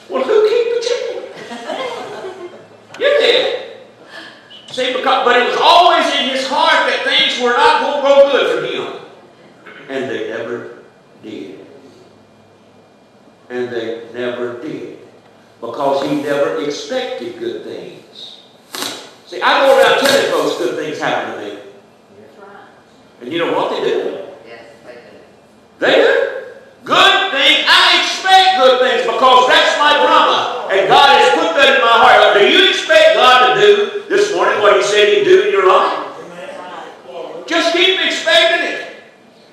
Well, who keep the children? You did. See, but it was always in his heart that things were not going to go good for him. And they never did. And they never did. Because he never expected good things. See, I go around telling folks good things happen to me. That's right. And you know what they do? Yes, they do. They do. Good things. I expect good things because that's my drama. And God has put that in my heart. Do you expect God to do this morning what he said he'd do in your life? Just keep expecting it.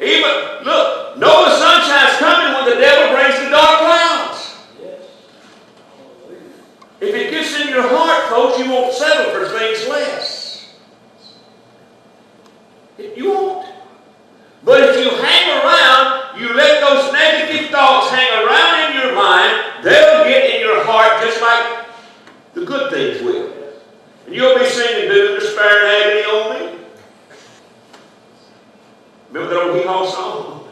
Even, look, know the sunshine's coming when the devil brings the dark clouds. If it gets in your heart, folks, you won't settle for things less. You won't. But if you hang around, you let those negative thoughts hang around in your mind, they'll get in your heart just like the good things will. And you'll be singing, "Do the spare agony on me." Remember that old hee-haw song?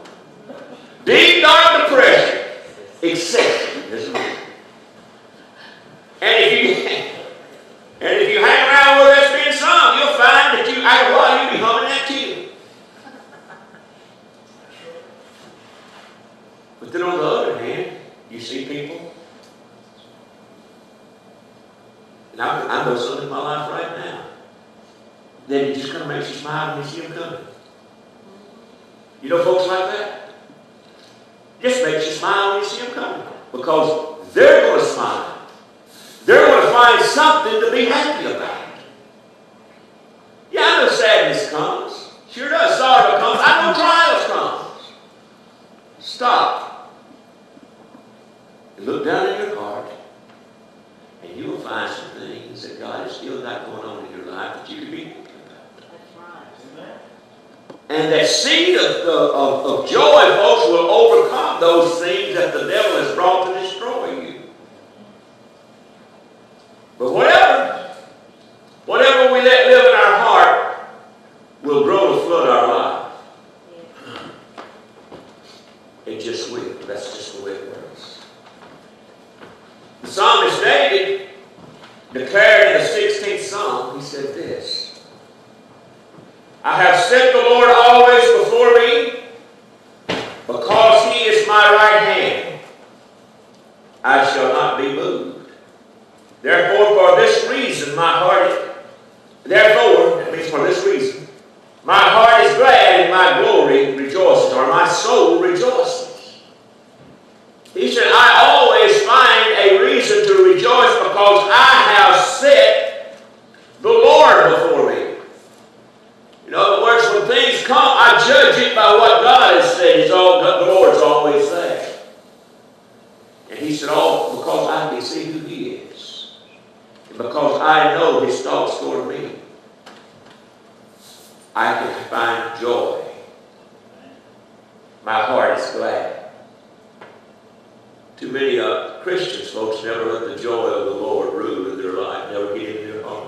Deep, dark depression, excessive, isn't it? And if you hang around where that's being sung, you'll find that after a while you'll be humming that too. But then on the other hand, you see people, and I know something in my life right now, that it just kind of makes you smile when you see them coming. You know folks like that? Just makes you smile when you see them coming. Because they're going to smile. They're going to find something to be happy about. Yeah, I know sadness comes. Sure does. Sorrow comes. I know trials comes. Stop. And look down in your heart. And you will find some things that God has still got going on in your life that you can be happy about. That's right. Amen. And that seed of joy, folks, will overcome those things that the devil has brought to destroy you. But whatever we let live in our heart will grow to flood our life. It just will. That's just the way it works. The psalmist David declared in the 16th Psalm, he said this: "I have set the Lord always before me, because he is my right hand. I shall not be moved. Therefore, for this reason, my heart is glad and my glory rejoices," or my soul rejoices. He said, I always find a reason to rejoice because I have set the Lord before me. In other words, when things come, I judge it by what God has said. The Lord's always there. And he said, because I can see who he is. And because I know his thoughts toward me, I can find joy. My heart is glad. Too many Christians, folks, never let the joy of the Lord rule in their life, never get in their heart.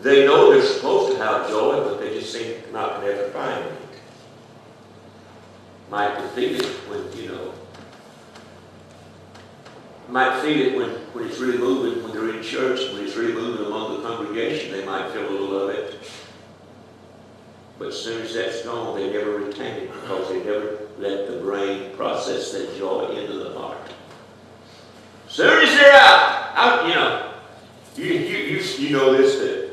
They know they're supposed to have joy, but they just seem not to ever find it. Might feel it when, might feel it when it's really moving, when they're in church, when it's really moving among the congregation, they might feel a little of it. But as soon as that's gone, they never retain it because they never let the brain process that joy into the heart. As soon as they're out, you know this too.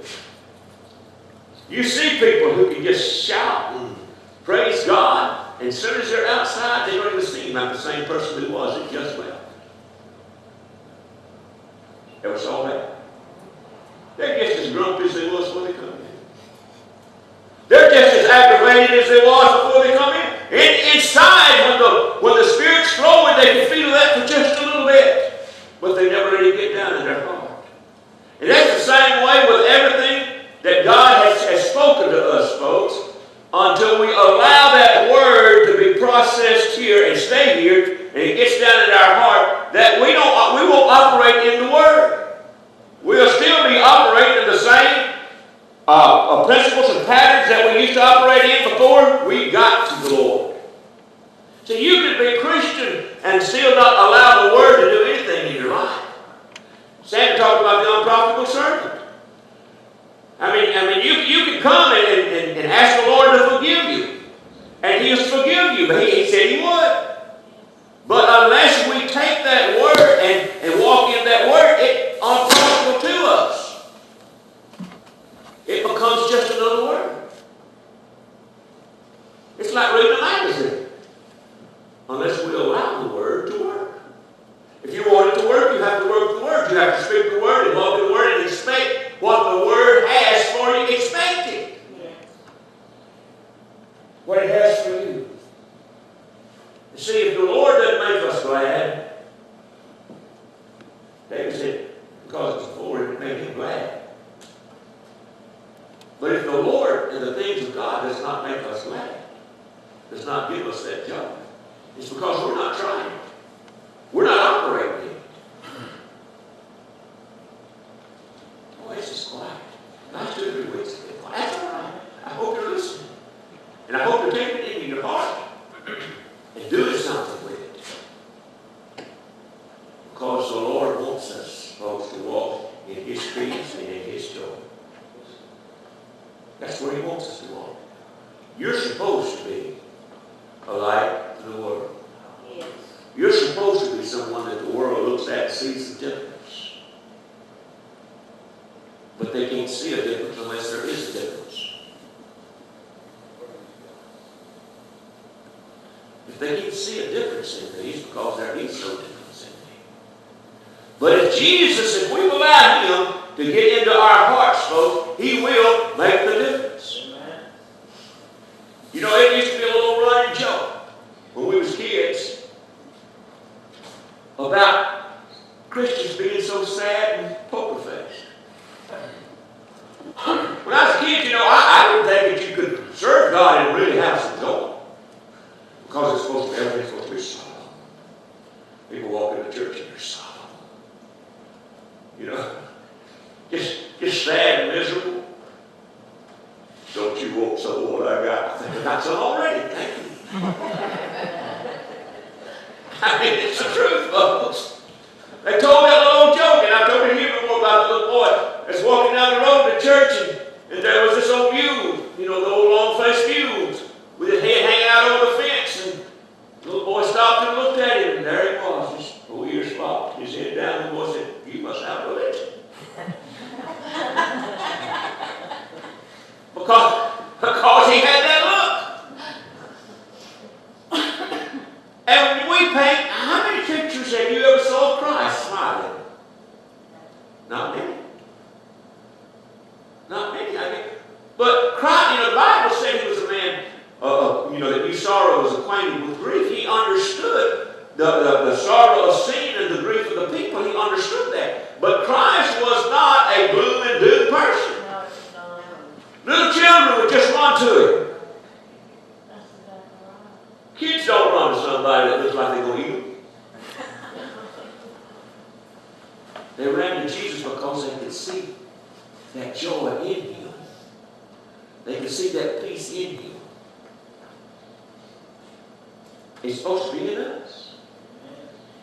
You see people who can just shout and praise God, and as soon as they're outside, they don't even seem like the same person who was that just left. Ever saw that? They're just as grumpy as they was when they come in. They're just as aggravated as they was before they come in. Inside, when the Spirit's flowing, they can feel that for just a little bit. But they never really get down in their heart. And that's the same way with everything that God has spoken to us, folks. Until we allow that word to be processed here and stay here, and it gets down in our heart, that we won't operate in the word. We'll still be operating in the same principles and patterns that we used to operate in before we got to the Lord. So you could be a Christian and still not allow the Word to do anything anything in your life. Sam talked about the unprofitable servant. I mean, you can come and ask the Lord to forgive you. And He'll forgive you, but He said He would. But unless we take that word and walk in that word, it's unprofitable to us. It becomes just another word. It's like reading a magazine. Unless we allow the word to work. If you want it to work, you have to work the word. You have to speak the word and walk in the word and expect what the word has for you. Expect it. What it has for you. You see, if the Lord doesn't make us glad, David said, because it's the Lord, it made him glad. But if the Lord and the things of God does not make us glad, does not give us that joy, it's because we're not trying. We're not operating it. Oh, it's just quiet. Last 2 or 3 weeks have been quiet. That's all right. I hope you're listening. And I hope you're taking it into your heart and doing something with it. Because the Lord wants us, folks, to walk in His peace and in His joy. That's where He wants us to walk. You're supposed to be a light to the world. Yes. You're supposed to be someone that the world looks at and sees the difference. But they can't see a difference unless there is a difference. If they can't see a difference in these, because there is no difference in me. But if Jesus, if we allow Him to get into our hearts, folks, He will make the difference. Amen. You know, it used to be a little running joke when we was kids about Christians being so sad and poker faced. When I was a kid, you know, I didn't think that you could serve God and really have some joy. Because it's supposed to be, everything's supposed to be solemn. People walk into church and they're solemn. You know, just sad and miserable. Don't you want some of what I got? I think I got some already. Thank you. I mean, it's the truth, folks. They told me a little joke, and I've told you here before about the little boy that's walking down the road to church, and there was this old mule, you know, the old long-faced mules, with his head hanging out over the fence, and the little boy stopped and looked at him, and there he was, his old ears flopped, his head down, and the boy said, "You must have religion." Because he had that look. And when we paint, how many pictures have you ever saw of Christ smiling? Not many. Not many, I mean. But Christ, you know, the Bible said He was a man, you know, that knew sorrow, was acquainted with grief. He understood the sorrow of sin and the grief of the people. He understood that. But Christ was not a gloom and doom person. Little children would just run to Him. Kids don't run to somebody that looks like they're going to eat them. They ran to Jesus because they could see that joy in Him. They could see that peace in Him. It's supposed to be in us.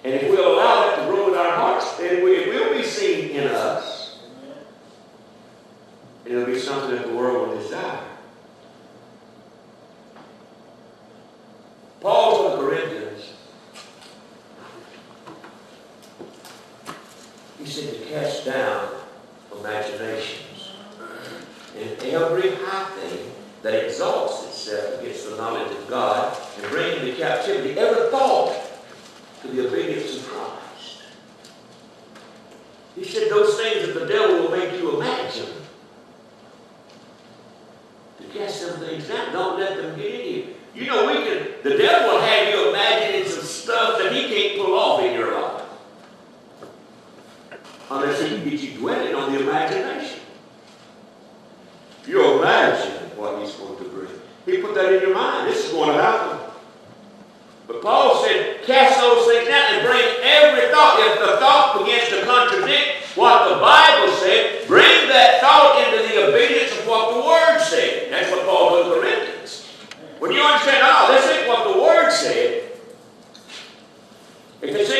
And if we'll allow that to grow in our hearts, then it will be seen in us. And it'll be something that the world will desire. Paul told the Corinthians, he said to cast down imaginations and every high thing that exalts itself against the knowledge of God, and bring into captivity every thought to the obedience of Christ. He said those things that the devil will make you imagine, to cast them things down. Don't let them get in you. You know, the devil will have you imagining some stuff that he can't pull off in your life. Unless he can get you dwelling on the imagination. You imagine what he's going to bring. He put that in your mind. This is going to happen. But Paul said, cast those things down and bring every thought. If the thought begins to contradict what the Bible said, bring that thought into the obedience of what the Word said. That's what Paul told the Corinthians. When you understand, oh, this ain't what the Word said. If it's